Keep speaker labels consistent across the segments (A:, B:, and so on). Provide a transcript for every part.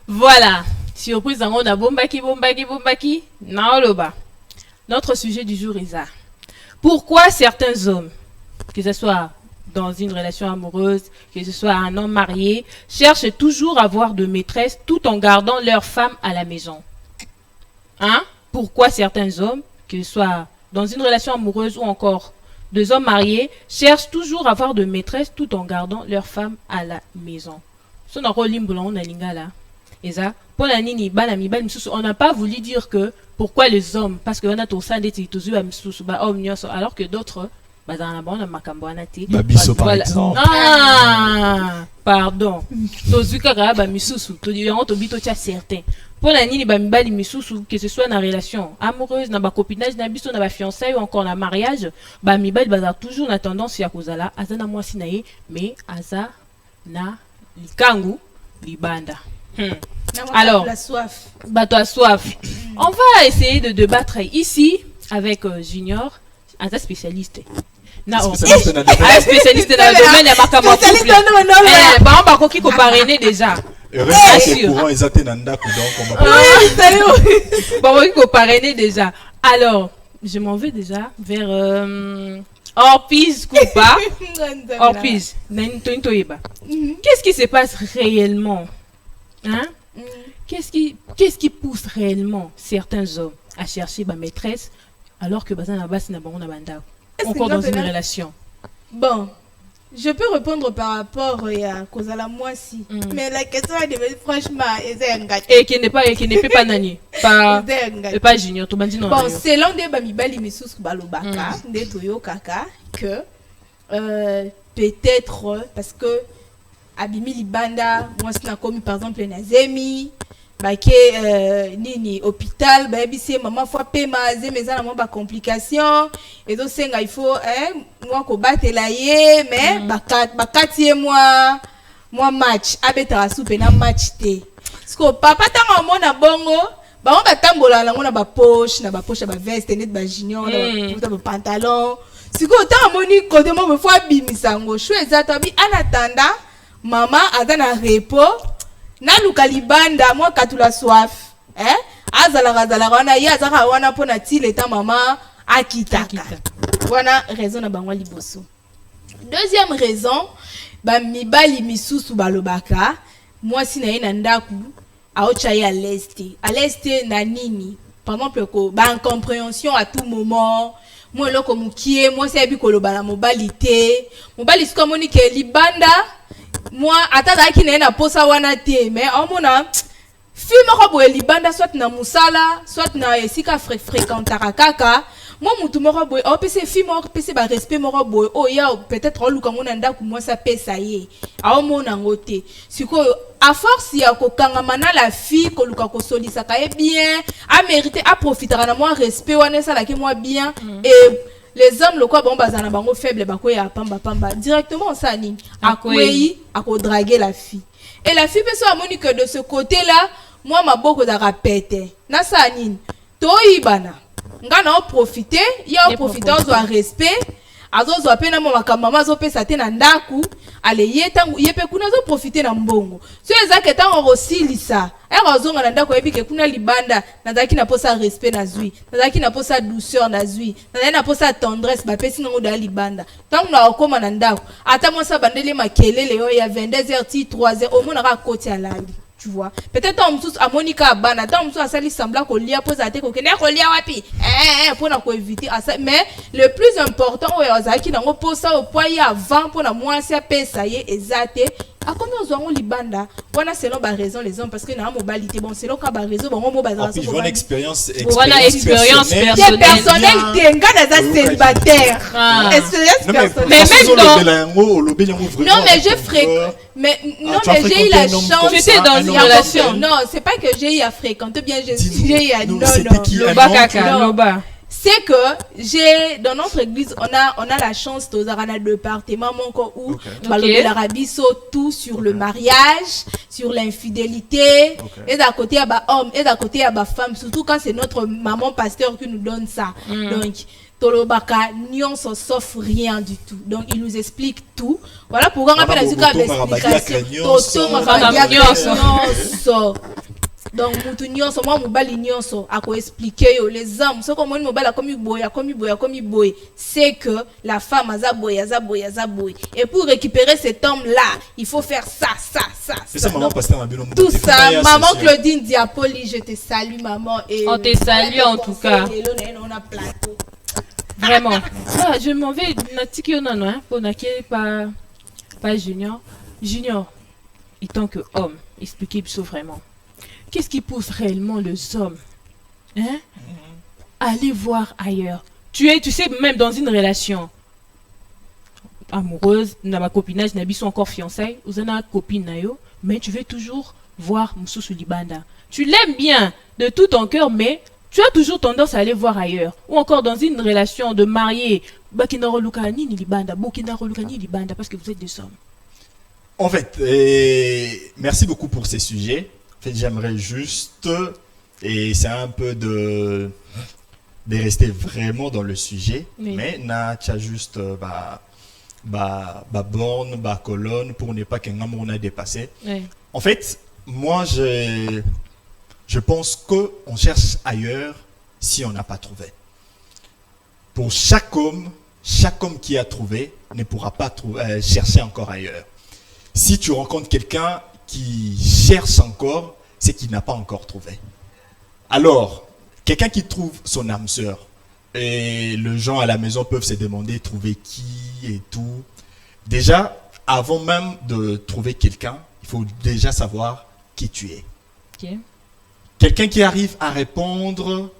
A: Voilà. Surprise, on a bombaki. Naoloba. Notre sujet du jour est ça. Pourquoi certains hommes, que ce soit dans une relation amoureuse, que ce soit un homme marié, cherchent toujours à avoir de maîtresse tout en gardant leur femme à la maison? Hein? Pourquoi certains hommes, que ce soit dans une relation amoureuse ou encore deux hommes mariés, cherchent toujours à avoir de maîtresse tout en gardant leur femme à la maison? On n'a pas voulu dire que pourquoi les hommes, parce que on a tout ça alors que d'autres
B: Babiso par exemple.
A: Ah, pardon. Certain. Pour la nini bamibali misusu, que ce soit dans relation amoureuse, dans copinage, dans biso, dans fiançailles ou encore dans mariage, bamibali baza toujours na tendance ya kozala azana mwasi na ye, mais aza na likangu libanda. Alors, bato a soif. On va essayer de débattre ici avec Junior, aza spécialiste. Spécialiste dans le domaine ya makambo couple. Ba on ba ko parrainer déjà. Déjà. Alors, je m'en vais déjà vers Orpiz Koupa. Orpiz. Qu'est-ce qui se passe réellement? Hein? Qu'est-ce qui pousse réellement certains hommes à chercher ma maîtresse alors que encore dans une relation?
C: Bon. Je peux répondre par rapport à Kozala moi si. Mais la question est franchement
A: et qui n'est pas nani pas Junior to bandi non.
C: Bon, selon des bamibali misus balobaka des toyo kaka que peut-être parce que abimi libanda moi c'est comme par exemple Nazemi bake nini hôpital ba bisi maman fois pema zemeza na ba complication et donc senga il faut moi ko batela ye mais bakati moi match abeta soupe na match te parce papa tanga mona bongo ba on batambola na ngona ba poche ba veste net ba junior na ba pantalon siko tanga moni côté mo me fois bimisango choisa tabi anatanda maman azana repos na lukalibanda moi katula soif azala wana ya azaka wana pona tile ta mama akitaka wana raison na bangwa liboso. Deuxième raison ba mibali misusu balobaka moi si na ina ndaku aocha ya à l'est na nini par exemple ko ba incompréhension à tout moment moi loko mukie moi c'est bi kolobala mobilité siko moni ke libanda moi ataka ki na posa wana te mais omona film robo libanda soit na musala soit na esika fréquentara kaka moi mutu moko boy o pese film o pese ba respect moko boy o ya peut-être o luka ngona ndaku moi ça pesa ye a omona ngote siko à force ya ko kangama na la fille ko luka ko solisa ka e bien a mériter a profiter na moi respect wana ça la ke moi bien et les hommes le quoi bon bazana bango faible bako ya pamba directement ça nini akwei ako draguer la fille et la fille peut se amoni que de ce côté là moi ma boko da rapete na ça nini toyibana ngana o profiter ya o profiter o respect azozo apena mo makamama zo pesa te na ndaku ale yetangu yepe kuna zo profiter na mbongo so ezake tango rosilisa rozonga na ndaku ebike kuna libanda nazaki na posa respect na zui nazaki na posa douceur na zui nazaki na posa tendresse ba pesi ngo da libanda tangu na okoma na ndaku ata mo sa bandele makelele yo ya 22h 3h au mona ka koti alali. Tu vois, peut-être on tous à Monica Bana, on tous à sali sembla qu'on lia pose à te qu'on connaît qu'on lia wapi, pour na éviter à ça. Mais le plus important, ouais, ozaki na pose ça au poids avant pour la moins ça pèse ça y est exact. À combien on zoa libanda, on a selon ba raison les hommes parce que na mobilité bon selon ka ba raison bon mo bazar
B: so. Une expérience
C: personnelle tenga na za célibataire. Expérience personnelle. Non mais je fréquente. Mais non, mais j'ai eu la chance.
A: J'étais dans une relation.
C: Non, c'est pas que j'ai eu à fréquenter, bien j'ai eu à c'est que j'ai dans notre église on a la chance aux arana de département où l'Arabie saute tout sur le mariage, sur l'infidélité et d'un côté il y a homme et d'un côté il y a femme, surtout quand c'est notre maman pasteur qui nous donne ça. Donc Tolobaka nyonso sauf rien du tout. Donc il nous explique tout. Voilà pourquoi on appelle la explication. Donc mutu nyonso moi mobali nyonso ako expliquer yo les hommes ce comme mobali comme boy c'est que la femme aza boy. Et pour récupérer cet homme là, il faut faire ça.
B: C'est ça maman pasteur Mabino.
C: Tout ça, maman Claudine Diapoli, je te salue maman et
A: on te salue en tout cas.
C: On a plateau.
A: Vraiment. Ah, je m'en vais natiki non hein pour naquer pas Junior. Junior étant que homme, expliquez ça vraiment. Qu'est-ce qui pousse réellement les hommes hein aller voir ailleurs? Tu sais même dans une relation amoureuse, na ma copinage na biso encore fiançailles, vous en avez copine na yo, mais tu veux toujours voir Moussou Libanda. Tu l'aimes bien de tout ton cœur, mais tu as toujours tendance à aller voir ailleurs. Ou encore dans une relation de marié, Bakinaro Lukani ni Libanda, Bokinaro Lukani Libanda, parce que vous êtes des hommes.
B: En fait, merci beaucoup pour ces sujets. En fait, j'aimerais juste, et c'est un peu de rester vraiment dans le sujet, oui. Mais tu as juste borne, colonne pour ne pas qu'un amour n'a dépassé. Oui. En fait, moi, je pense qu'on cherche ailleurs si on n'a pas trouvé. Pour chaque homme qui a trouvé ne pourra pas chercher encore ailleurs. Si tu rencontres quelqu'un qui cherche encore, c'est qu'il n'a pas encore trouvé. Alors, quelqu'un qui trouve son âme sœur, et les gens à la maison peuvent se demander trouver qui et tout. Déjà, avant même de trouver quelqu'un, il faut déjà savoir qui tu es. Okay. Quelqu'un qui arrive à répondre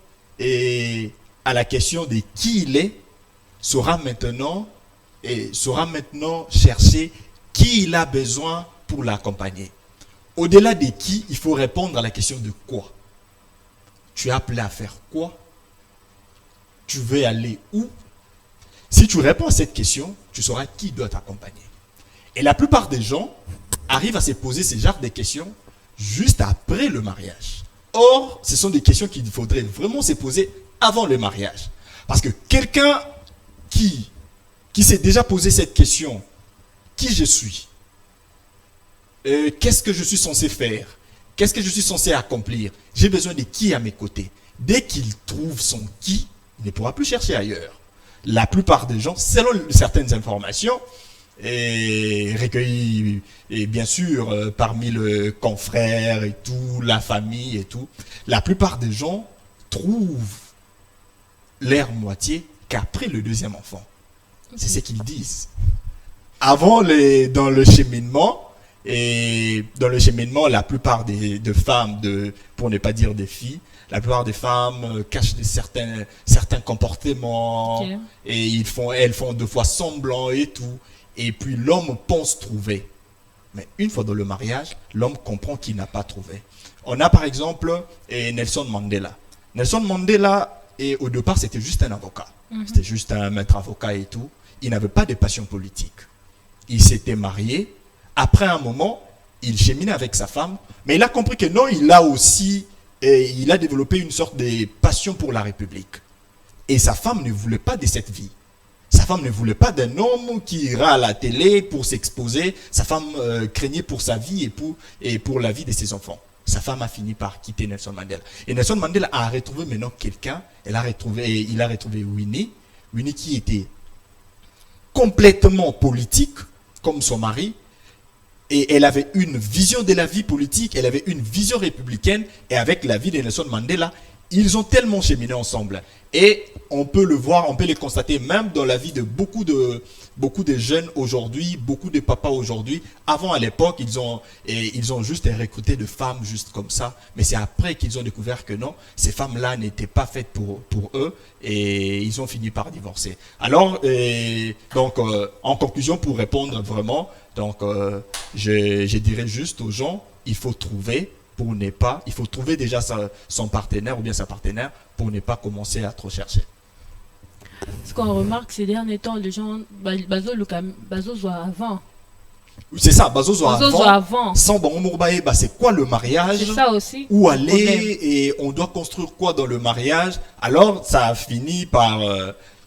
B: à la question de qui il est, saura maintenant chercher qui il a besoin pour l'accompagner. Au-delà de qui, il faut répondre à la question de quoi. Tu es appelé à faire quoi? Tu veux aller où? Si tu réponds à cette question, tu sauras qui doit t'accompagner. Et la plupart des gens arrivent à se poser ce genre de questions juste après le mariage. Or, ce sont des questions qu'il faudrait vraiment se poser avant le mariage. Parce que quelqu'un qui s'est déjà posé cette question, qui je suis? Qu'est-ce que je suis censé faire? Qu'est-ce que je suis censé accomplir? J'ai besoin de qui à mes côtés? Dès qu'il trouve son qui, il ne pourra plus chercher ailleurs. La plupart des gens, selon certaines informations, recueillies et bien sûr parmi le confrère et tout, la famille et tout, la plupart des gens trouvent leur moitié qu'après le deuxième enfant. C'est ce qu'ils disent. Avant, dans le cheminement, la plupart de femmes, pour ne pas dire des filles, la plupart des femmes cachent certains comportements, okay. Et elles font deux fois semblant et tout. Et puis l'homme pense trouver. Mais une fois dans le mariage, l'homme comprend qu'il n'a pas trouvé. On a par exemple Nelson Mandela. Nelson Mandela, au départ, c'était juste un avocat. C'était juste un maître avocat et tout. Il n'avait pas de passion politique. Il s'était marié. Après un moment, il cheminait avec sa femme. Mais il a compris que non, il a développé une sorte de passion pour la République. Et sa femme ne voulait pas de cette vie. Sa femme ne voulait pas d'un homme qui ira à la télé pour s'exposer. Sa femme craignait pour sa vie et pour la vie de ses enfants. Sa femme a fini par quitter Nelson Mandela. Et Nelson Mandela a retrouvé maintenant quelqu'un. Il a retrouvé Winnie. Winnie qui était complètement politique, comme son mari. Et elle avait une vision de la vie politique, elle avait une vision républicaine. Et avec la vie de Nelson Mandela, ils ont tellement cheminé ensemble. Et on peut le voir, on peut le constater même dans la vie de beaucoup de jeunes aujourd'hui, beaucoup de papas aujourd'hui. Avant, à l'époque, ils ont juste recruté de femmes juste comme ça. Mais c'est après qu'ils ont découvert que non, ces femmes-là n'étaient pas faites pour eux. Et ils ont fini par divorcer. Alors, en conclusion, pour répondre vraiment, je dirais juste aux gens, il faut trouver déjà son partenaire ou bien sa partenaire pour ne pas commencer à trop chercher.
A: Ce qu'on remarque ces derniers temps, les gens, Bazo avant.
B: C'est ça, Bazo avant. Sans c'est quoi le mariage?
A: C'est ça aussi.
B: Où aller et on doit construire quoi dans le mariage? Alors, ça a fini par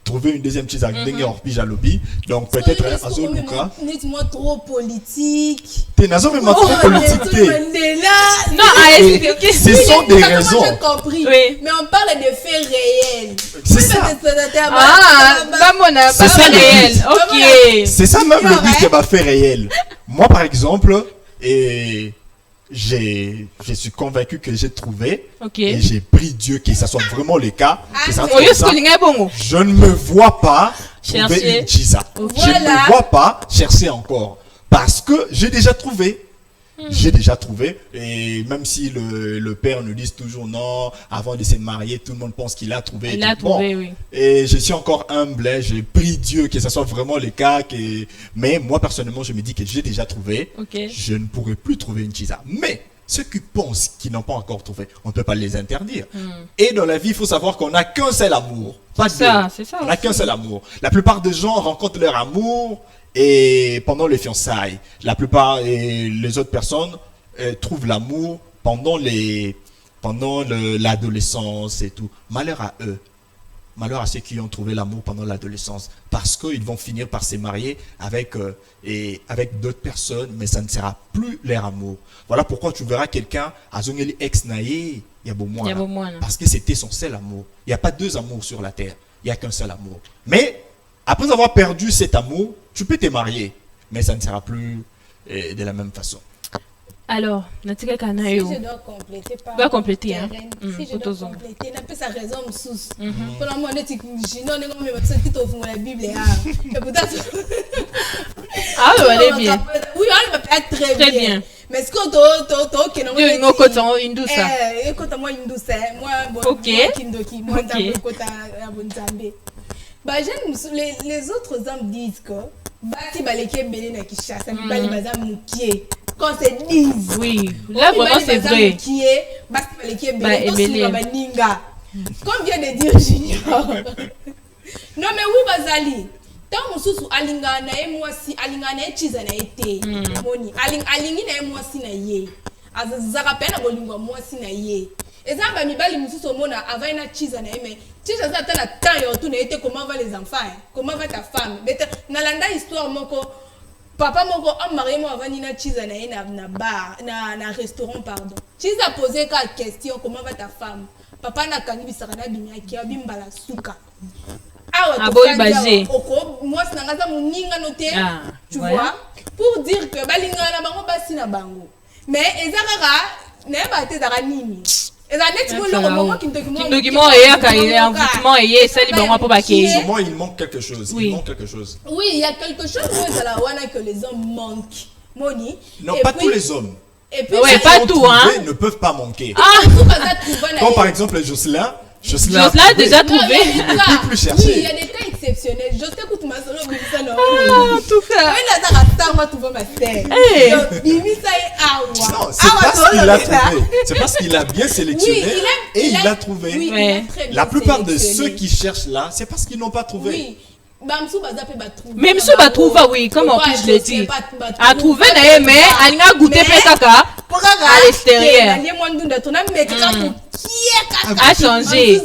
B: trouver une deuxième chose avec Dengue Orpi Jalobi. Donc peut-être Azo Luka.
C: Dites-moi trop politique.
B: T'es nazo mais trop politique.
A: Non, expliquez.
B: Ce sont des raisons.
C: J'ai compris.
A: Oui.
C: Mais on parle de faits réels.
B: C'est
C: Oui,
B: ça.
C: mais
A: C'est ça réel. Ok.
B: C'est ça même le but de ma fait réel. Moi, par exemple, et je suis convaincu que j'ai trouvé
A: Ok.
B: et j'ai pris Dieu que ça soit vraiment le cas. Que ça soit
A: Oyo
B: comme ça.
A: skolinga bongo.
B: Je ne me vois pas trouver
A: Chercher.
B: une Chisa.
A: Ok.
B: Je ne
C: Voilà.
B: me vois pas chercher encore. Parce que j'ai déjà trouvé. J'ai déjà trouvé. Et même si le père nous dit toujours non, avant de se marier, tout le monde pense qu'il a trouvé.
A: Il a trouvé, oui.
B: Et je suis encore humble. J'ai pris Dieu que ça soit vraiment le cas. Mais moi, personnellement, je me dis que j'ai déjà trouvé.
A: Ok.
B: Je ne pourrai plus trouver une Chisa. Mais ceux qui pensent qu'ils n'ont pas encore trouvé, on ne peut pas les interdire. Et dans la vie, il faut savoir qu'on n'a qu'un seul amour. Pas
A: C'est ça,
B: deux.
A: c'est ça
B: On n'a
A: aussi.
B: qu'un seul amour. La plupart des gens rencontrent leur amour et pendant les fiançailles. La plupart et les autres personnes trouvent l'amour pendant l'adolescence et tout. Malheur à eux. Malheur à ceux qui ont trouvé l'amour pendant l'adolescence. Parce qu'ils vont finir par se marier avec d'autres personnes, mais ça ne sera plus leur amour. Voilà pourquoi tu verras quelqu'un à Zongeli ex naïe, il y a beau moins.
A: Il y a beau moins.
B: Parce que c'était son seul amour. Il n'y a pas deux amours sur la terre. Il n'y a qu'un seul amour. Mais après avoir perdu cet amour, tu peux te marier. Mais ça ne sera plus de la même façon.
A: Alors, natika
C: Si
A: kanayo.
C: je dois compléter par.
A: Tu dois compléter, hein.
C: Si je dois
A: Potozonga.
C: compléter, n'a pas sa raison sous. Pour la moitié, tu non, non, mais ça dit au fond de la Bible. Et pourtant,
A: Ah, ouais, elle est bien.
C: oui, elle va pas très
A: Très
C: bien.
A: bien.
C: Mais ce que tu as,
A: Dieu, ngo kotan, indusa.
C: écoute, moi, une douce, moi, bon,
A: Ok.
C: moi, kindoki, moi,
A: Ok.
C: t'as côté à Bonzambe. Bah, les autres hommes disent que, bati baleke belé na Kinshasa, bali baza mukie. Quand c'est disent.
A: Oui, là vraiment c'est vrai.
C: Bati baleke
A: Bah,
C: belé,
A: ebele.
C: to baninga. Comme vient de dire Junior. Non, mais oui, bazali. Tant mususu alingana na ye mwasi alingana na ye chiza na ye te moni alingi na ye mwasi na ye azaka pe na bolingo mwasi na ye eza ba mibali mususu omona avai na chiza na ye mais chiza za ta na temps ya otu na ye te comment va les enfants hein? Comment va ta femme bete nalanda histoire moko papa moko a marié mo avani na chiza na ye na bar na restaurant pardon chiza posé ka question comment va ta femme papa na kangi bisaka na binyaki abimbala suka.
A: Ah bon, basé.
C: Moi, c'est un moninga noté. Tu
A: voilà.
C: vois, pour dire que balinga na bango basi na bango. Mais ezakara ne ba te dara nini. Ezaneti mo lo mo
A: kindokimo eyaka envoûtement eye sali bango po bake.
B: Sûrement il manque quelque chose.
A: Oui.
B: Il manque quelque chose.
C: Oui, il y a quelque chose où la wana que les hommes manquent. Moni.
B: Non,
C: Et
B: pas
C: puis-
B: tous les hommes.
C: Et puis
A: Ouais,
B: Ceux qui
A: pas
B: ont
A: tout,
B: trouvé
A: hein.
B: ne peuvent pas manquer.
A: Ah,
B: Comme par exemple Jocelyn.
A: Jocelyn a déjà trouvé.
B: Ne peut plus chercher.
C: Oui, il y a des cas exceptionnels. Je t'écoute ma solo bimisa no.
A: Ah, tout ça.
C: Oui, là, ça moi tu vois ma sœur.
A: Hey.
C: Bimisa et awa.
B: Non, c'est parce qu'il a trouvé. C'est parce qu'il a bien sélectionné et il a trouvé.
C: Oui,
A: Ouais.
C: il a très bien
B: La plupart de
C: sélectionné.
B: ceux qui cherchent là, c'est parce qu'ils n'ont pas trouvé.
C: Oui. Bamsou bazape ba trouver.
A: Même si ba trouva oui, comme en plus je l'ai dit. A trouvé na ye mais alinga goûter pe kaka à l'extérieur.
C: Alié moi ndunda tona mais kaka pour qui
A: A changé.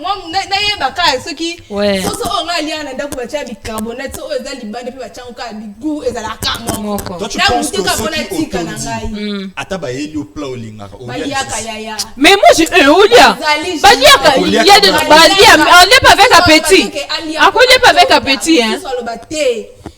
C: Moi na ye baka ceux qui
A: Ouais.
C: so on a lié na ndako ba tia bicarbonate so eza libande pe ba tia ka bigu ezala kamo.
A: Moko.
B: Toi, tu
C: Là,
B: penses
C: vous
B: que
C: dites
B: ceux
C: qu'on
B: qui
C: a tika na ngai.
B: autodisent, Atabaeli au plat au lingara, au
C: Baliaka
B: lien,
C: yaya.
A: Mais moi j'ai Olia. Badiaka, il y a des badia, on n'est pas avec appétit. Après on n'est pas avec appétit hein.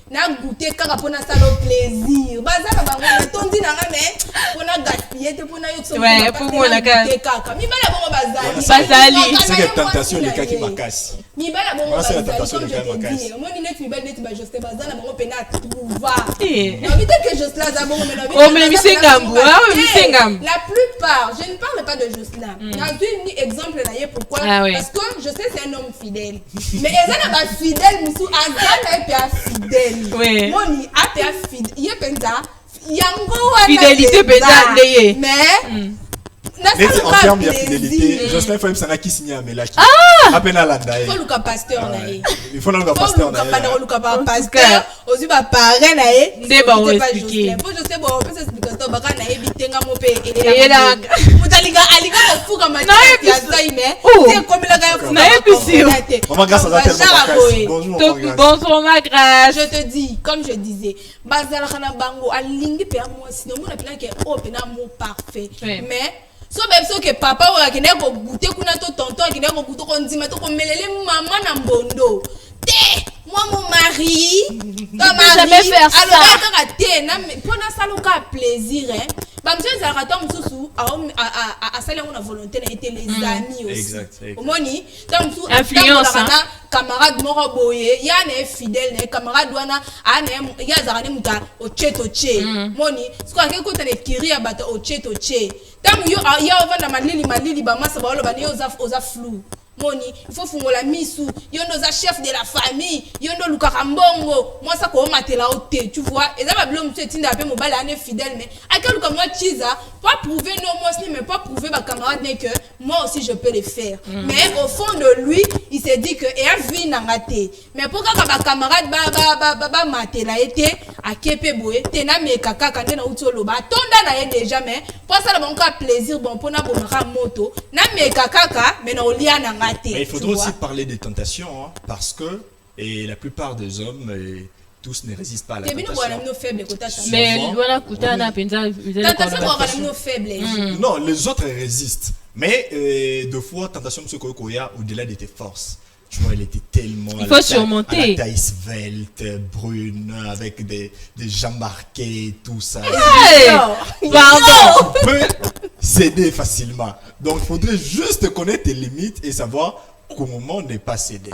C: Na goûter kaka pona salo plaisir. Baza na bango na tondi na nga mais pona gaspiller te pona yo so.
A: Ouais, pour moi la
C: kaka. Mi bala bongo bazali.
A: Bazali.
B: c'est que tentation les cas qui m'acassent.
C: Mi bala bongo
B: Moi, c'est la
C: bazali
B: tentation
C: comme
B: des
C: je
B: gars
C: te
B: macaques.
C: dis. Moi ni net mi bala net ba juste bazana bango pena trouva.
A: Eh.
C: Na vite que juste là za bongo mais na vite.
A: Oh mais Misengambu, ah Misengam.
C: La plupart, je ne parle pas de Jocelyn. N'a un exemple là hier pourquoi
A: Ah oui.
C: parce que je sais c'est un homme fidèle. Mais Ezana ba fidèle musu azana et pas fidèle.
A: Oui.
C: Moni a pas fidèle. Il est penta. Yango wana.
A: Fidélité penta ndeye.
C: Mais
B: Mais en termes de fidélité, Jocelyn Foyem Sanaki signé à Melaki. Ah! Appena Landae.
C: faut le pasteur na ye.
B: Il faut le
C: Faut
B: pasteur.
C: le pasteur aussi ba parrain na ye.
A: Nde ba o expliquer.
C: Faut je sais bon, on peut s'expliquer ça baka na ye bitenga mo pe
A: Eyela.
C: Mutalinga aliga fuka ma
A: Nayebi
C: tia sai mais
A: Oh.
C: c'est comme la gars
A: Nayebi si.
B: Maman Grace, ça tellement bonjour Maman Grace.
A: Bonjour ma grâce.
C: je te dis comme je disais bazala kana bango alingi pe moi sinon mon appelant que oh pena mot parfait
A: Oui.
C: mais so même so que papa ou akene ko goûter kuna to tonton akene ko goûter ko ndima to ko melele maman na mbondo te moi mon mari
A: jamais faire ça.
C: alors quand te na pour na saloka plaisir hein ba monsieur zalaka mususu a sali on a volonté na été les amis aussi
B: Exact.
C: omoni tam mususu
A: Influence, hein.
C: camarade moko boye ya na fidèle na camarade wana ana ya zakane muta oche moni siko akeko tane kiri ya bata oche tam yo ya ovanda malili ba masa ba oloba ni oza flou moni il faut fungola misu yo noza chef de la famille yo ndo lukaka mbongo moi ça ko matela ote tu vois et ça va blom tu etinda pe mobile ane fidèle mais akelu comme moi chiza pas prouver non moi mais pas prouver ba camarade n'est que moi aussi je peux le faire mais au fond de lui il s'est dit que et a vie na ngate mais pourquoi ba camarade ba matela été akepe boye tena me kaka kande na utolo ba tonda na ye déjà mais pour ça le bon cas plaisir bon pona bomaka moto na me kaka mais na olia na
B: Mais il faudra aussi parler des tentations, hein, parce que et la plupart des hommes, tous ne résistent pas à la tentation.
A: Mais voilà, kutana penza
C: tentation faible.
B: Non, les autres résistent. Mais deux fois, tentation de ce Koya, au-delà de tes forces. Tu vois, elle était tellement.
A: Il faut surmonter.
B: À la taille svelte, brune, avec des jambes marquées, tout ça.
A: Hey, pardon.
B: On peut céder facilement. Donc, il faudrait juste connaître tes limites et savoir comment ne pas céder.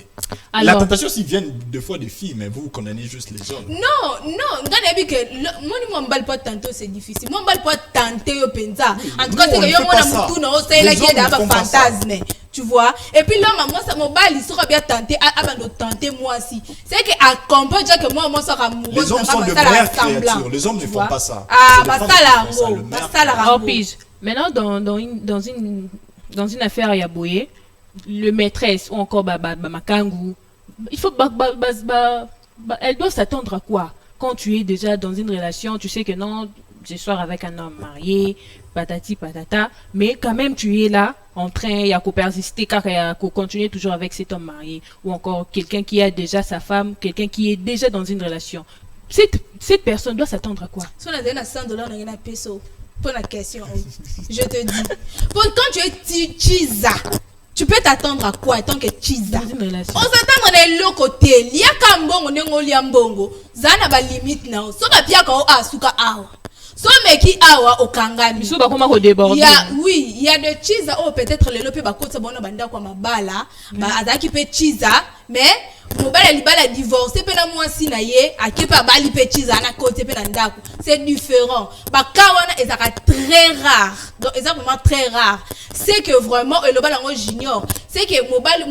A: Alors,
B: la tentation aussi vient deux fois des filles, mais vous condamnez juste les hommes.
C: Non, moi ne m'emballe pas tantôt, c'est difficile. Moi ne pas tenter au penza. En tout cas, c'est que yo mona mutu no c'est la guerre d'aba fantasme. Tu vois? Et puis là, moi ça m'emballe, il sera bien tenté avant de tenter moi aussi. C'est que à comprendre que moi ça amoureux.
B: Les hommes sont de meilleures créatures. Les hommes ne font pas ça.
C: Ah, bah ça la
A: maintenant dans une affaire Yaboye, le maîtresse ou encore Makangu, il faut elle doit s'attendre à quoi? Quand tu es déjà dans une relation, tu sais que non, je sors avec un homme marié, patati patata, mais quand même tu es là en train il y a qu'à persister car il y a qu'à continuer toujours avec cet homme marié ou encore quelqu'un qui a déjà sa femme, quelqu'un qui est déjà dans une relation. Cette personne doit s'attendre à quoi?
C: Si on a donné $100 on a peso. Pour la question, je te dis. Quand tu es Chiza, tu peux t'attendre à quoi tant que Chiza? On s'attend à l'autre côté. Il y a quand bon on est en liambongo. Zana ba limite na. So ba pia ka o asuka awa. So meki awa okangami.
A: So ba comment redéborder?
C: Oui, il y a de Chiza oh peut-être le lope ba kotsa bona banda kwa mabala. Ba azaki pe Chiza mais mobile libala divorcé pe na mwasi na ye akepa bali pe Chiza na côté pe na ndako. C'est différent. Ba kawana ezaka très rare. Donc exactement très rare. C'est que vraiment et le bal en junior, c'est que mobile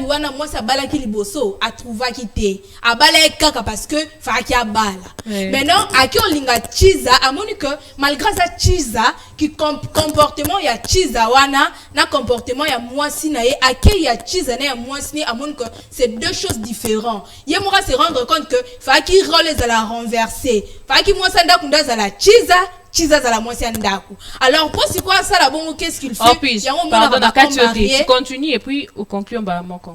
C: wana moi ça bala ki liboso a trouva kité. A bala kaka parce que fa ki a bala. Maintenant a ki on linga Chiza a moni que malgré ça Chiza qui comportement ya Chiza wana na comportement ya mwasi na ye a ki ya Chiza na ya mwasi ni a moni que c'est deux choses différentes. Ye mora se rendre compte que fa ki rôle les à la renverser. Fa ki mwasi nda kunda za la Chiza za la mwasi ndaku. Alors pour c'est quoi ça la bon qu'est-ce qu'il fait?
A: Pardon, tu continues et puis au conclut on va manquer.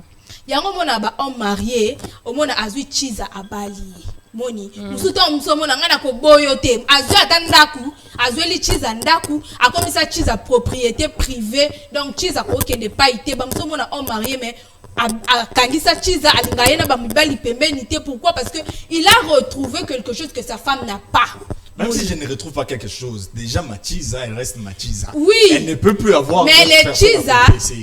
C: Yango mona ba homme marié, au mona azui Chiza abali. Moni, musuto msomona ngana ko boyo te. Azui atandaku, azui li Chiza ndaku, akomisa Chiza propriété privée. Donc Chiza ko kende pas été ba msomona homme marié mais Kangisa Chiza alinga yena ba mibali pembeni te. Pourquoi? Parce que il a retrouvé quelque chose que sa femme n'a pas.
B: Même si je ne retrouve pas quelque chose, déjà ma Chiza, elle reste ma Chiza.
C: Oui.
B: Elle ne peut plus avoir.
C: Mais les Chiza,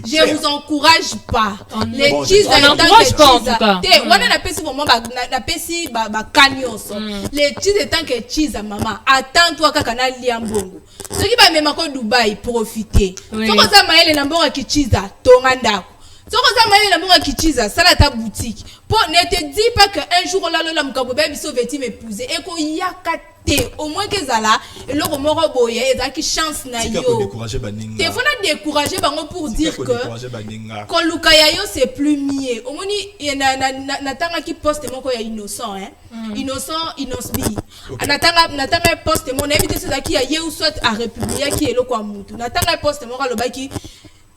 C: je vous encourage pas. Les Chiza,
A: on n'encourage pas en tout cas.
C: On a pesi vraiment na pesi ba kanyoso. Les Chiza étant que Chiza maman, attends-toi kaka na liambongo. Ceux qui va même à Dubaï profiter. Faut que ça maëlle na mbongo ki Chiza tonga ndako. So koza mali la monga kichiza sala ta boutique. Pour ne te dis pas que un jour là la mkabobe biso veti m'épouser et ko yakate au moins que zala et le moro boye et za ki chance na yo. Te fona décourager bango pour dire que koluka ya yo c'est plus mieux. Au moins na tanga ki poste moko ya innocent hein. Innocent natanga poste mon invité c'est qui a ye ou soit à république qui est le kwa mutu. Natanga poste moko lo baki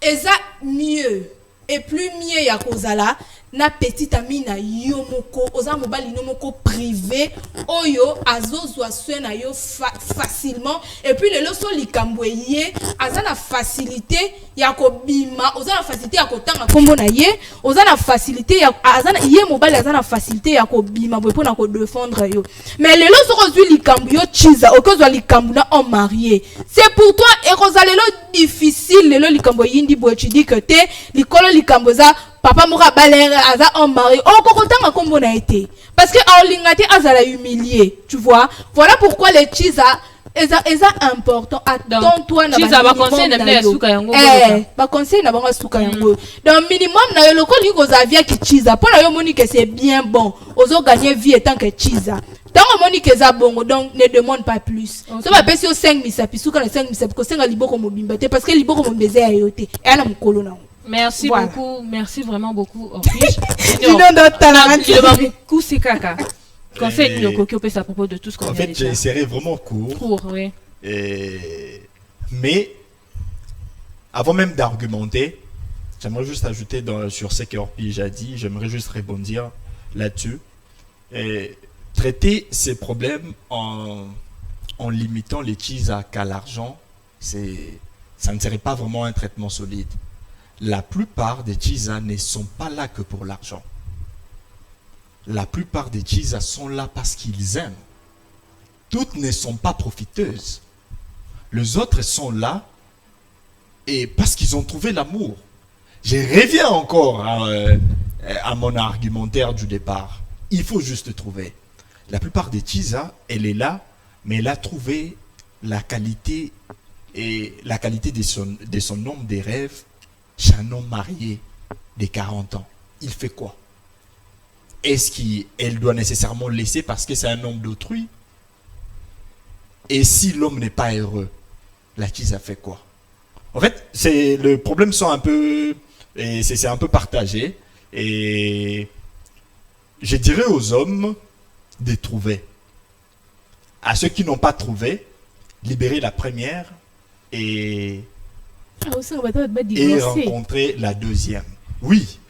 C: eza mieux et plus mieux ya kozala na petite amie na yo moko oza mobali no moko privé oyo azozwa soin na yo facilement et puis le loso likambo ye aza na facilité ya kobima oza na facilité ya kotanga kombo na ye oza na facilité ya aza na ye mobali aza na facilité ya kobima bo pona ko défendre yo mais le loso kozwi likambo yo chiza okozwa likambo na en marié c'est pour toi et kozalelo difficile le likambo yindi bo tu dis que te likolo likambo za papa mora balere aza en mari on kokotanga kombo na été parce que en lingate azala humilié tu vois voilà pourquoi les chiza eza important attends-toi na
A: chiza ba conseil na bla suka yango
C: ba conseil na bango suka yango donc minimum na yo lokoli ko zavia ki chiza pour na yo moni que c'est bien bon ozo gagner vie tant que chiza tant moni que za bongo donc ne demande pas plus so ba pesi o 5 misapi suka na 5 misapi ko senga liboko mobimba te parce que liboko mombeze ya yo te et na mukolo na.
A: Merci beaucoup, merci vraiment beaucoup. Beaucoup c'est caca. Conseil de Kokyo à propos de tout ce qu'on vient de dire.
B: En fait, j'essaierai vraiment court.
A: Oui.
B: Mais avant même d'argumenter, j'aimerais juste ajouter sur ce qu'Orpige a dit, j'aimerais juste rebondir là-dessus. Traiter ces problèmes en limitant les cheese qu'à l'argent, ça ne serait pas vraiment un traitement solide. La plupart des chisas ne sont pas là que pour l'argent. La plupart des chisas sont là parce qu'ils aiment. Toutes ne sont pas profiteuses. Les autres sont là et parce qu'ils ont trouvé l'amour. Je reviens encore à mon argumentaire du départ. Il faut juste trouver. La plupart des chisas, elle est là, mais elle a trouvé la qualité de son homme des rêves. Chez un homme marié de 40 ans, il fait quoi? Est-ce qu'elle doit nécessairement laisser parce que c'est un homme d'autrui? Et si l'homme n'est pas heureux, la chise a fait quoi? En fait, le problème sont un peu, c'est un peu partagé. Et je dirais aux hommes de trouver. À ceux qui n'ont pas trouvé, libérer la première et rencontrer la deuxième. Oui.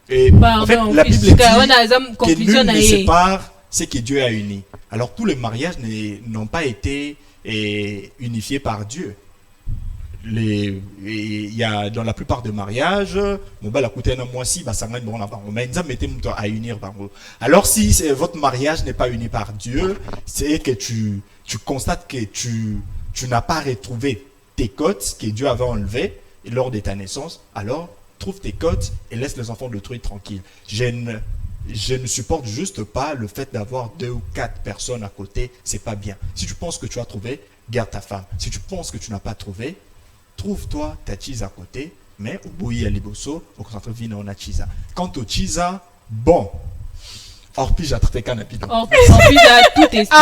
B: Et en fait, la Bible dit que nul ne sépare ce que Dieu a uni. Alors tous les mariages n'ont pas été unifiés par Dieu. Il y a dans la plupart des mariages, alors si votre mariage n'est pas uni par Dieu, c'est que tu constates que tu n'as pas retrouvé tes cotes que Dieu avait enlevées lors de ta naissance, alors trouve tes cotes et laisse les enfants d'autrui tranquilles. Je ne supporte juste pas le fait d'avoir 2 ou 4 personnes à côté, c'est pas bien. Si tu penses que tu as trouvé, garde ta femme. Si tu penses que tu n'as pas trouvé, trouve-toi ta chisa à côté, mais au bouilli à liboso, au concentre vino na chisa. Quant au chisa, bon. Orpige a traité canapido.
A: Orpige a tout expliqué.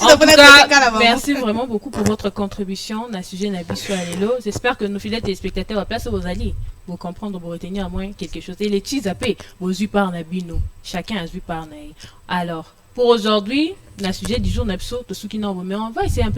A: En tout cas, merci vraiment beaucoup pour votre contribution dans le sujet Nabiso Alelo. J'espère que nos fidèles téléspectateurs à place vos alliés vous comprendre, vous retenir à moins quelque chose. Et les chizapé, vos yeux par Nabino. Chacun a vu par Naï. Alors, pour aujourd'hui, dans le sujet du jour Nabiso, tout ce qui n'en remet, on va essayer un peu